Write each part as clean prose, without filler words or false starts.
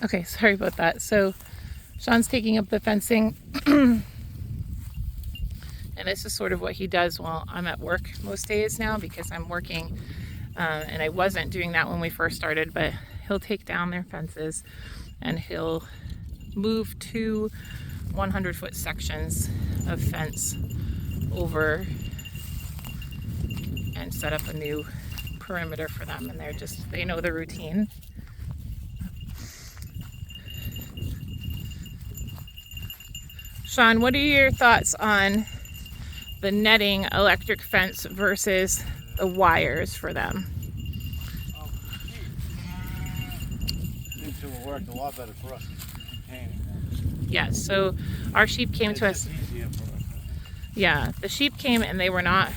Okay, sorry about that. So Sean's taking up the fencing, and this is sort of what he does while I'm at work most days now because I'm working, and I wasn't doing that when we first started, but he'll take down their fences and he'll move 2 100-foot sections of fence over and set up a new perimeter for them, and they know the routine. Sean, what are your thoughts on the netting electric fence versus the wires for them? Seems to have worked a lot better for us containing them. Yes, so our sheep came to us. Easier for us. Yeah, the sheep came and they were not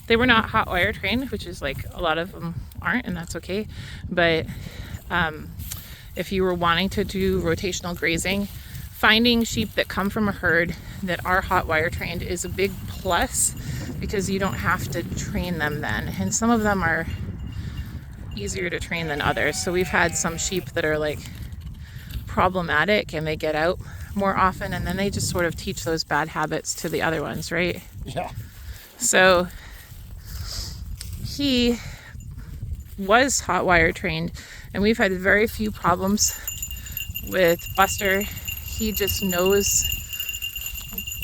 hot wire trained, which is like a lot of them aren't, and that's okay. But if you were wanting to do rotational grazing, finding sheep that come from a herd that are hot wire trained is a big plus because you don't have to train them then. And some of them are easier to train than others. So we've had some sheep that are like problematic and they get out more often, and then they just sort of teach those bad habits to the other ones, right? Yeah. So he was hot wire trained, and we've had very few problems with Buster. He just knows.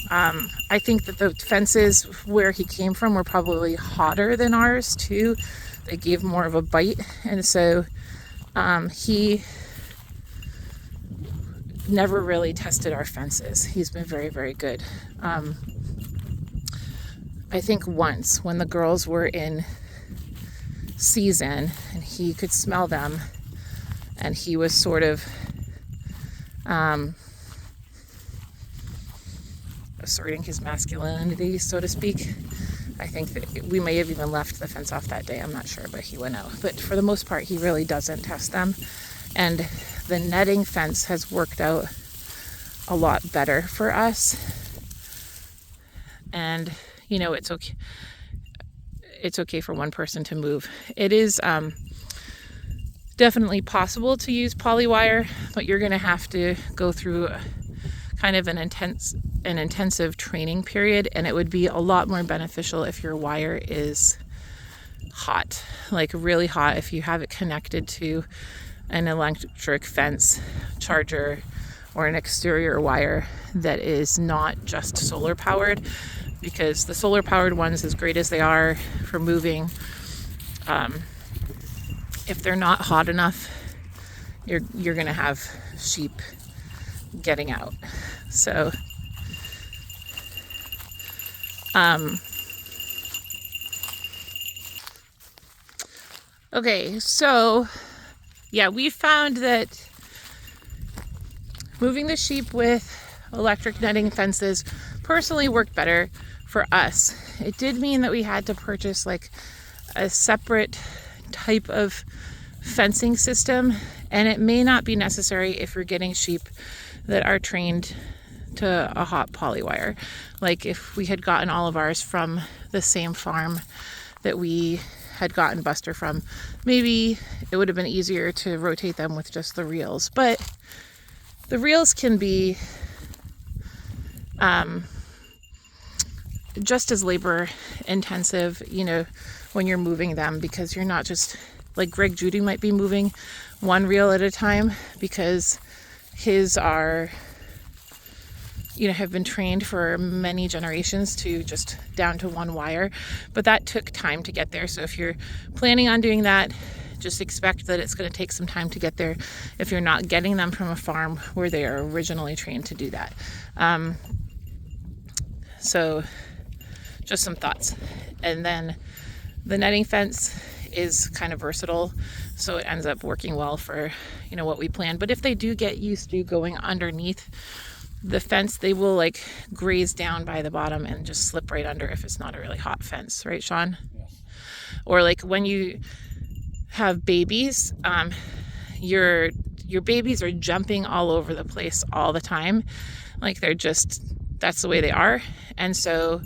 I think that the fences where he came from were probably hotter than ours too. They gave more of a bite, and so he never really tested our fences. He's been very, very good. I think once when the girls were in season and he could smell them, and he was sort of asserting his masculinity, so to speak. I think that we may have even left the fence off that day. I'm not sure, but he went out. But for the most part, he really doesn't test them. And the netting fence has worked out a lot better for us. And, you know, it's okay. It's okay for one person to move. It is definitely possible to use polywire, but you're going to have to go through kind of an intensive training period, and it would be a lot more beneficial if your wire is hot, like really hot, if you have it connected to an electric fence charger or an exterior wire that is not just solar powered, because the solar powered ones, as great as they are for moving, if they're not hot enough, you're gonna have sheep getting out. So okay, so yeah, we found that moving the sheep with electric netting fences personally worked better for us. It did mean that we had to purchase like a separate type of fencing system, and it may not be necessary if you're getting sheep that are trained to a hot polywire. Like if we had gotten all of ours from the same farm that we had gotten Buster from, maybe it would have been easier to rotate them with just the reels. But the reels can be just as labor intensive, you know, when you're moving them, because you're not just like Greg Judy might be moving one reel at a time because his are, you know, have been trained for many generations to just down to one wire, but that took time to get there. So if you're planning on doing that, just expect that it's going to take some time to get there if you're not getting them from a farm where they are originally trained to do that. So just some thoughts. And then the netting fence is kind of versatile, so it ends up working well for, you know, what we planned. But if they do get used to going underneath the fence, they will like graze down by the bottom and just slip right under if it's not a really hot fence, right, Sean? Yes. Or like when you have babies, your babies are jumping all over the place all the time. Like that's the way they are. And so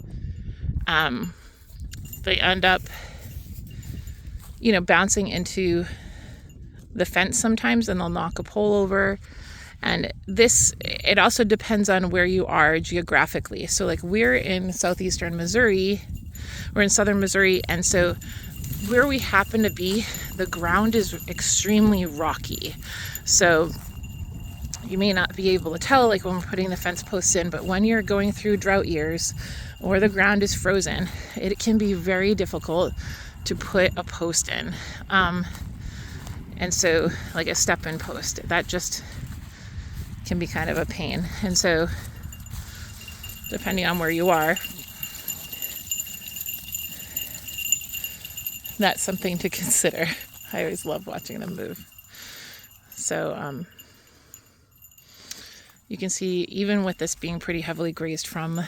they end up, you know, bouncing into the fence sometimes, and they'll knock a pole over. And it also depends on where you are geographically. So like we're in southeastern Missouri, we're in southern Missouri, and so where we happen to be, the ground is extremely rocky. So you may not be able to tell like when we're putting the fence posts in, but when you're going through drought years or the ground is frozen, it can be very difficult to put a post in. And so like a step-in post, that just can be kind of a pain. And so depending on where you are, that's something to consider. I always love watching them move. So you can see, even with this being pretty heavily grazed from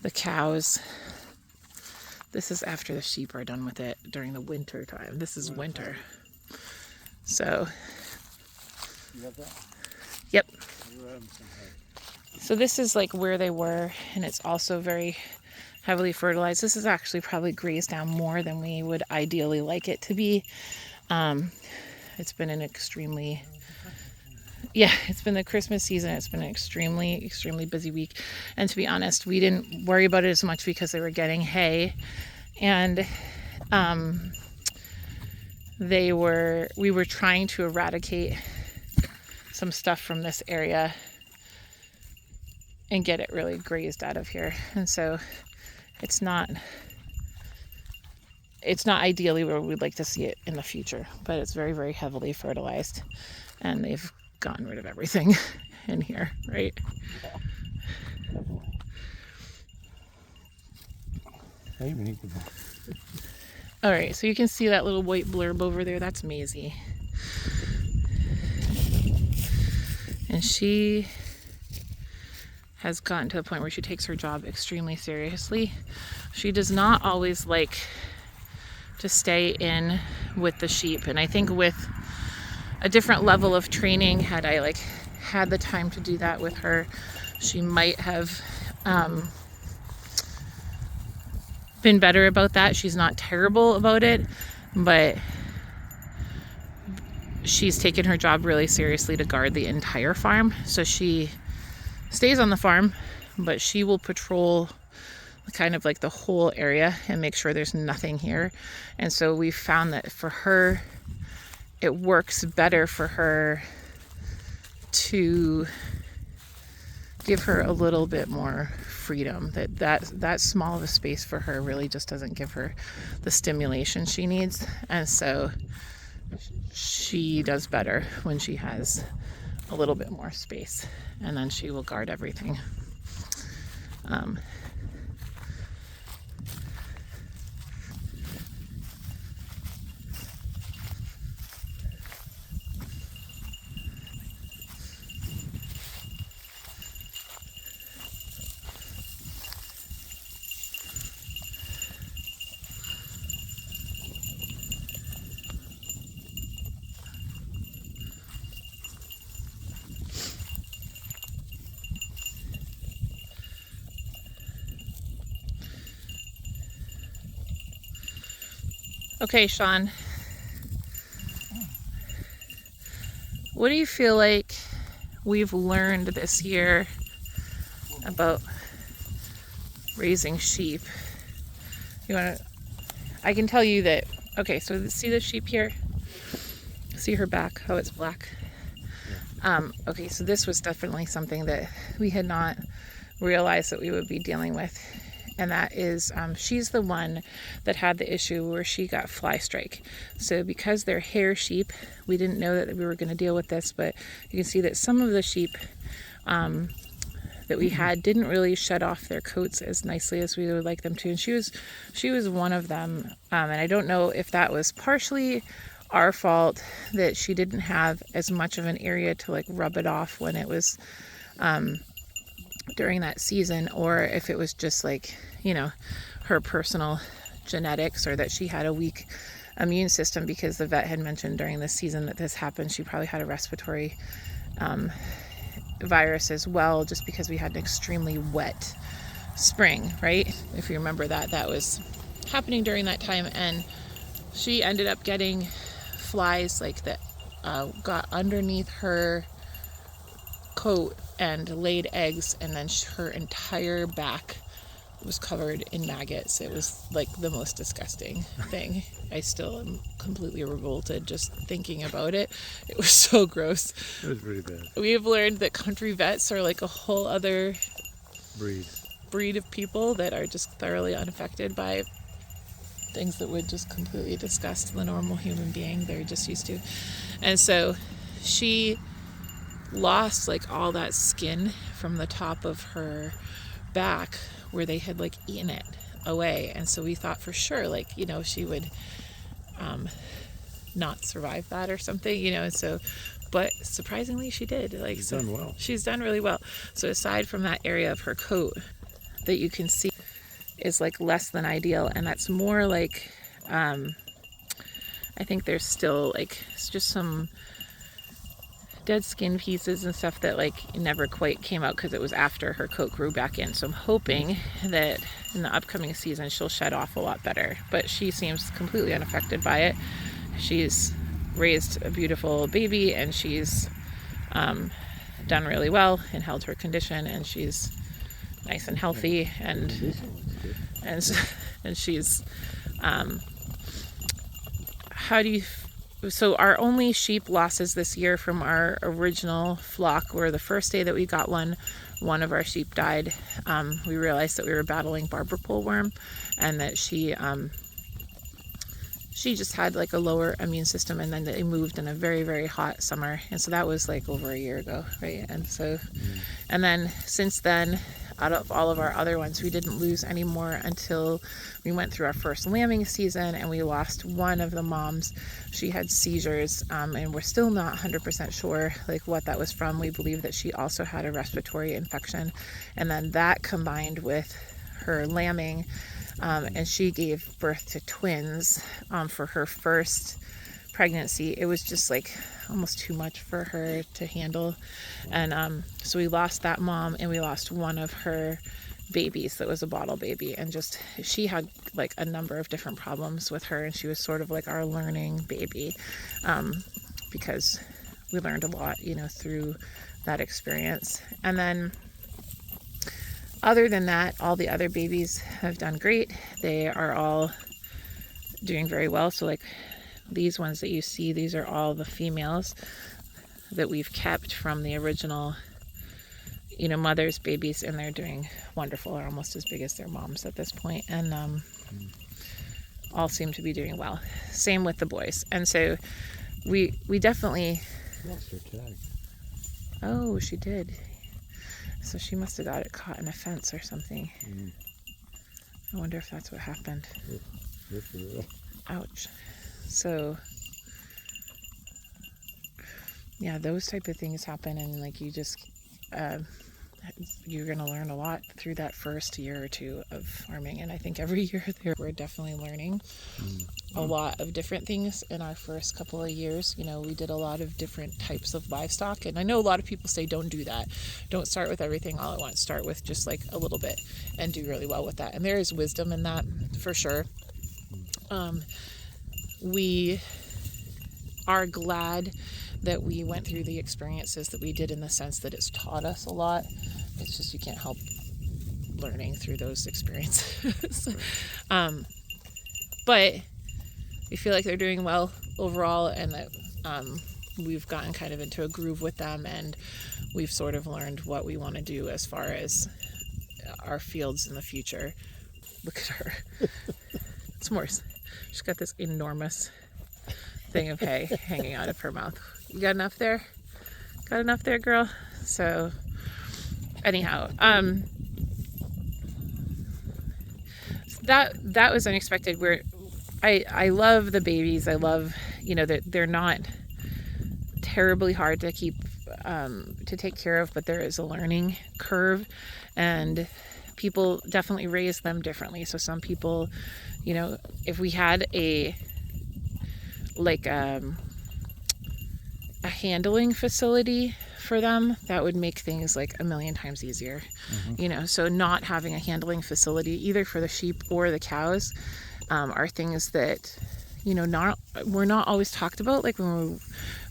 the cows, this is after the sheep are done with it during the winter time. This is winter. So, You got that? yep. You're having some hay. So this is like where they were, and it's also very heavily fertilized. This is actually probably grazed down more than we would ideally like it to be. It's been an extremely, it's been the Christmas season. It's been an extremely, extremely busy week. And to be honest, we didn't worry about it as much because they were getting hay, and we were trying to eradicate some stuff from this area and get it really grazed out of here. And so it's not ideally where we'd like to see it in the future, but it's very, very heavily fertilized, and they've gotten rid of everything in here, right? Hey, we need to go. All right, so you can see that little white blurb over there. That's Maisie. And she has gotten to the point where she takes her job extremely seriously. She does not always like to stay in with the sheep. And I think with a different level of training, had I like had the time to do that with her, she might have been better about that. She's not terrible about it, but she's taken her job really seriously to guard the entire farm. So she stays on the farm, but she will patrol kind of like the whole area and make sure there's nothing here. And so we found that for her, it works better for her to give her a little bit more freedom. That small of a space for her really just doesn't give her the stimulation she needs. And so she does better when she has a little bit more space, and then she will guard everything. Okay, Sean, what do you feel like we've learned this year about raising sheep? I can tell you that, okay, so see the sheep here? See her back, how it's black? Okay, so this was definitely something that we had not realized that we would be dealing with. And that is, she's the one that had the issue where she got fly strike. So because they're hair sheep, we didn't know that we were going to deal with this, but you can see that some of the sheep that we had didn't really shed off their coats as nicely as we would like them to. And she was one of them. And I don't know if that was partially our fault that she didn't have as much of an area to like rub it off when it was during that season, or if it was just like, her personal genetics, or that she had a weak immune system, because the vet had mentioned during the season that this happened, she probably had a respiratory virus as well, just because we had an extremely wet spring, right? If you remember that was happening during that time, and she ended up getting flies like that got underneath her coat and laid eggs, and then her entire back was covered in maggots. It was like the most disgusting thing. I still am completely revolted just thinking about it. It was so gross. It was pretty bad. We have learned that country vets are like a whole other breed of people that are just thoroughly unaffected by things that would just completely disgust the normal human being they're just used to. And so she lost like all that skin from the top of her back where they had like eaten it away. And so we thought for sure, like, you know, she would not survive that or something, you know. And so, but surprisingly she did. Like, She's done well. She's done really well. So aside from that area of her coat that you can see is like less than ideal, and that's more like I think there's still like it's just some dead skin pieces and stuff that like never quite came out because it was after her coat grew back in. So I'm hoping that in the upcoming season she'll shed off a lot better, but she seems completely unaffected by it. She's raised a beautiful baby, and she's done really well and held her condition, and she's nice and healthy, and she's so our only sheep losses this year from our original flock were the first day that we got one of our sheep died. We realized that we were battling barber pole worm, and that she just had like a lower immune system, and then they moved in a very, very hot summer, and so that was like over a year ago, right? And so and then since then, out of all of our other ones, we didn't lose any more until we went through our first lambing season, and we lost one of the moms. She had seizures, and we're still not 100% sure like what that was from. We believe that she also had a respiratory infection, and then that combined with her lambing, and she gave birth to twins for her first pregnancy. It was just like almost too much for her to handle, and so we lost that mom, and we lost one of her babies that was a bottle baby, and just she had like a number of different problems with her, and she was sort of like our learning baby, because we learned a lot, you know, through that experience. And then other than that, all the other babies have done great. They are all doing very well. So like these ones that you see, these are all the females that we've kept from the original, you know, mother's babies, and they're doing wonderful, are almost as big as their moms at this point, and all seem to be doing well. Same with the boys. And so we definitely Lost her tag. Oh, she did. So she must have got it caught in a fence or something. I wonder if that's what happened. Ouch. So yeah, those type of things happen, and like you just you're gonna learn a lot through that first year or two of farming. And I think every year there we're definitely learning a lot of different things. In our first couple of years, you know, we did a lot of different types of livestock, and I know a lot of people say don't do that, don't start with everything all at once, start with just like a little bit and do really well with that. And there is wisdom in that for sure. We are glad that we went through the experiences that we did, in the sense that it's taught us a lot. It's just you can't help learning through those experiences. But we feel like they're doing well overall, and that we've gotten kind of into a groove with them, and we've sort of learned what we want to do as far as our fields in the future. Look at her. It's Morse. She's got this enormous thing of hay hanging out of her mouth. You got enough there? Got enough there, girl? So anyhow, that was unexpected. I love the babies. I love, you know, that they're not terribly hard to keep to take care of, but there is a learning curve, and people definitely raise them differently. So some people, you know, if we had a handling facility for them, that would make things like a million times easier. You know, so not having a handling facility either for the sheep or the cows are things that we're not always talked about, like when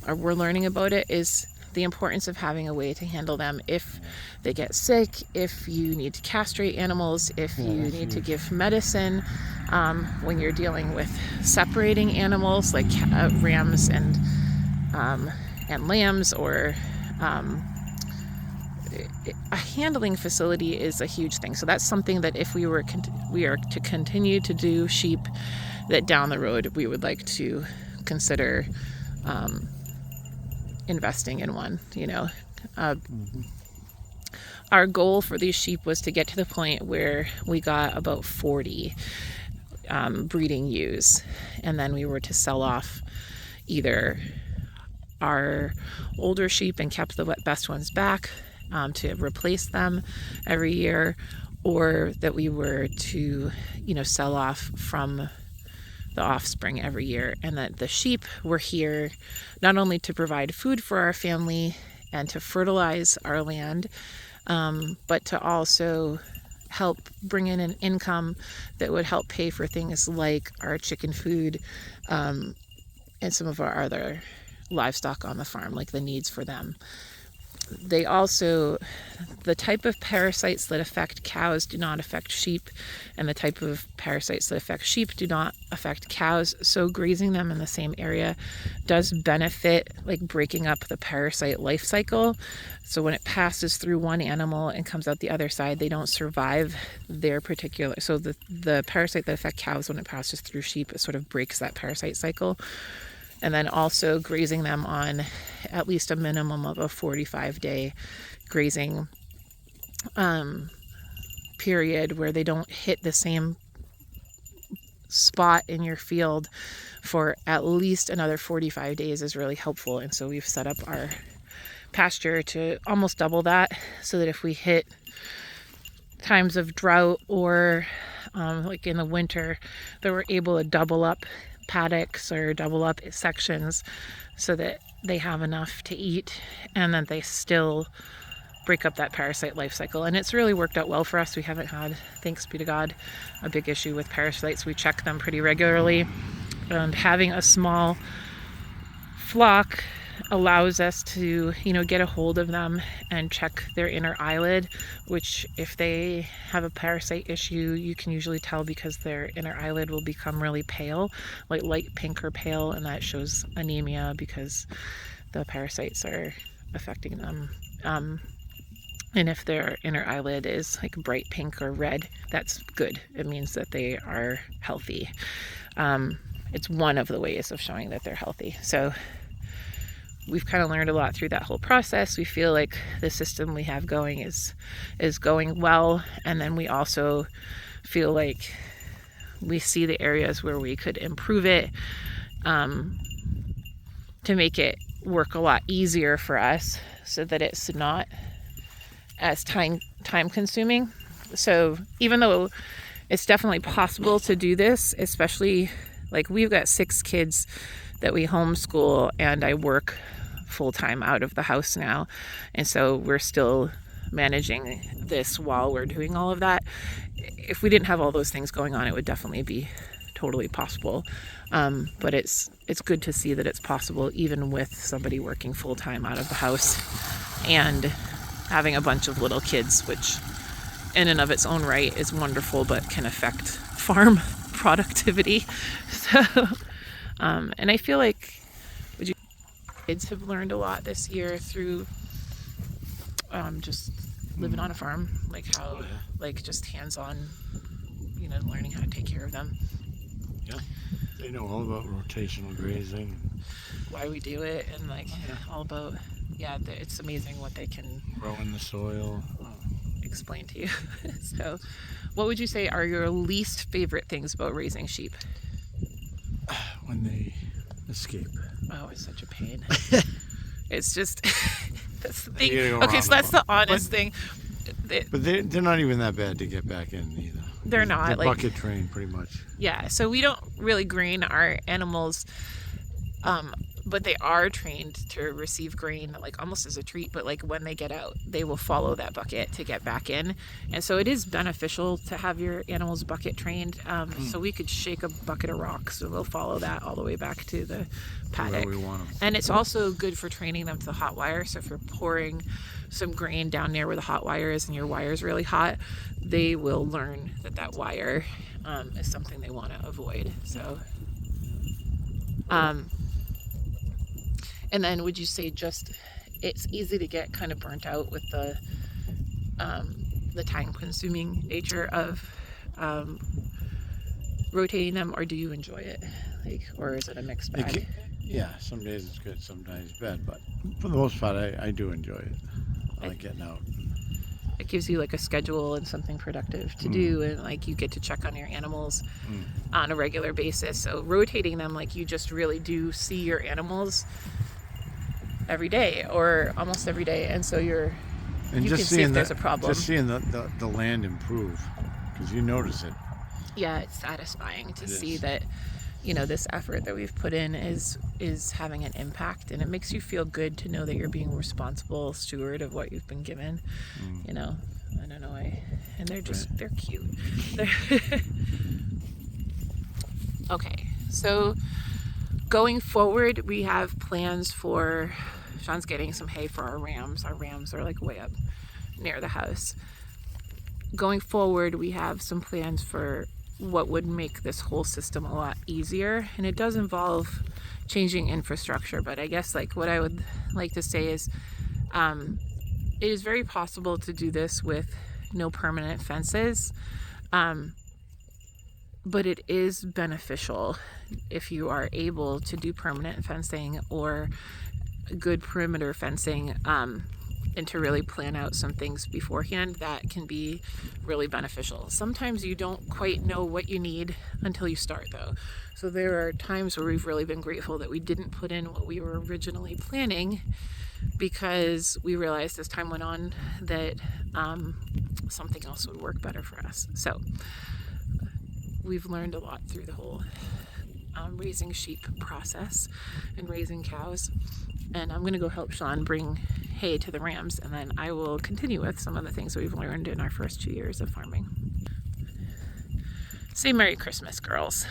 we're learning about it, is the importance of having a way to handle them if they get sick, if you need to castrate animals, if you need to give medicine, when you're dealing with separating animals like rams and lambs, or a handling facility is a huge thing. So that's something that if we are to continue to do sheep, that down the road we would like to consider investing in one. Our goal for these sheep was to get to the point where we got about 40 breeding ewes, and then we were to sell off either our older sheep and kept the best ones back to replace them every year, or that we were to sell off from the offspring every year, and that the sheep were here not only to provide food for our family and to fertilize our land, but to also help bring in an income that would help pay for things like our chicken food and some of our other livestock on the farm, like the needs for them. They also, the type of parasites that affect cows do not affect sheep, and the type of parasites that affect sheep do not affect cows. So grazing them in the same area does benefit, like breaking up the parasite life cycle. So when it passes through one animal and comes out the other side, they don't survive their particular. So the parasite that affects cows, when it passes through sheep, it sort of breaks that parasite cycle. And then also grazing them on at least a minimum of a 45-day grazing period, where they don't hit the same spot in your field for at least another 45 days is really helpful. And so we've set up our pasture to almost double that, so that if we hit times of drought or like in the winter, that we're able to double up paddocks or double up sections, so that they have enough to eat and that they still break up that parasite life cycle. And it's really worked out well for us. We haven't had, thanks be to God, a big issue with parasites. We check them pretty regularly, and having a small flock allows us to get a hold of them and check their inner eyelid, which if they have a parasite issue, you can usually tell because their inner eyelid will become really pale, like light pink or pale, and that shows anemia because the parasites are affecting them. And if their inner eyelid is like bright pink or red, that's good. It means that they are healthy. It's one of the ways of showing that they're healthy. So we've kind of learned a lot through that whole process. We feel like the system we have going is going well, and then we also feel like we see the areas where we could improve it to make it work a lot easier for us, so that it's not as time consuming. So even though it's definitely possible to do this, especially like we've got 6 kids that we homeschool, and I work full-time out of the house now, and so we're still managing this while we're doing all of that. If we didn't have all those things going on, it would definitely be totally possible, but it's good to see that it's possible even with somebody working full-time out of the house and having a bunch of little kids, which in and of its own right is wonderful, but can affect farm productivity. So and I feel like kids have learned a lot this year through just living on a farm, like how like just hands-on, learning how to take care of them. Yeah, they know all about rotational grazing, why we do it, and all about it's amazing what they can grow in the soil, explain to you. So what would you say are your least favorite things about raising sheep? When they escape. Oh, it's such a pain. It's just that's the thing. You gotta go Okay, so that's the honest thing. But they're not even that bad to get back in either. They're not. They're like bucket trained pretty much. Yeah, so we don't really grain our animals but they are trained to receive grain like almost as a treat, but like when they get out they will follow that bucket to get back in, and so it is beneficial to have your animals bucket trained. So we could shake a bucket of rocks and they'll follow that all the way back to the paddock. Where we want 'em. And it's also good for training them to the hot wire, so if you're pouring some grain down near where the hot wire is and your wire is really hot, they will learn that that wire is something they want to avoid. So and then would you say just it's easy to get kind of burnt out with the time consuming nature of rotating them, or do you enjoy it, like, or is it a mixed bag? Yeah, some days it's good, sometimes it's bad, but for the most part, I do enjoy it. I like getting out. It gives you like a schedule and something productive to do, and like you get to check on your animals on a regular basis. So rotating them, like you just really do see your animals every day or almost every day, and so you can see if there's a problem. Just seeing the land improve, because you notice it. Yeah, it's satisfying to see is. that, you know, this effort that we've put in is having an impact, and it makes you feel good to know that you're being a responsible steward of what you've been given. You know, I don't know, and they're just they're cute. Okay, so going forward, we have plans for Sean's getting some hay for our rams. Our rams are like way up near the house. Going forward, we have some plans for what would make this whole system a lot easier, and it does involve changing infrastructure, but I guess like what I would like to say is it is very possible to do this with no permanent fences, but it is beneficial if you are able to do permanent fencing or good perimeter fencing, and to really plan out some things beforehand. That can be really beneficial. Sometimes you don't quite know what you need until you start, though. So there are times where we've really been grateful that we didn't put in what we were originally planning, because we realized as time went on that something else would work better for us. So we've learned a lot through the whole raising sheep process and raising cows. And I'm going to go help Sean bring hay to the rams, and then I will continue with some of the things that we've learned in our first 2 years of farming. Say Merry Christmas, girls.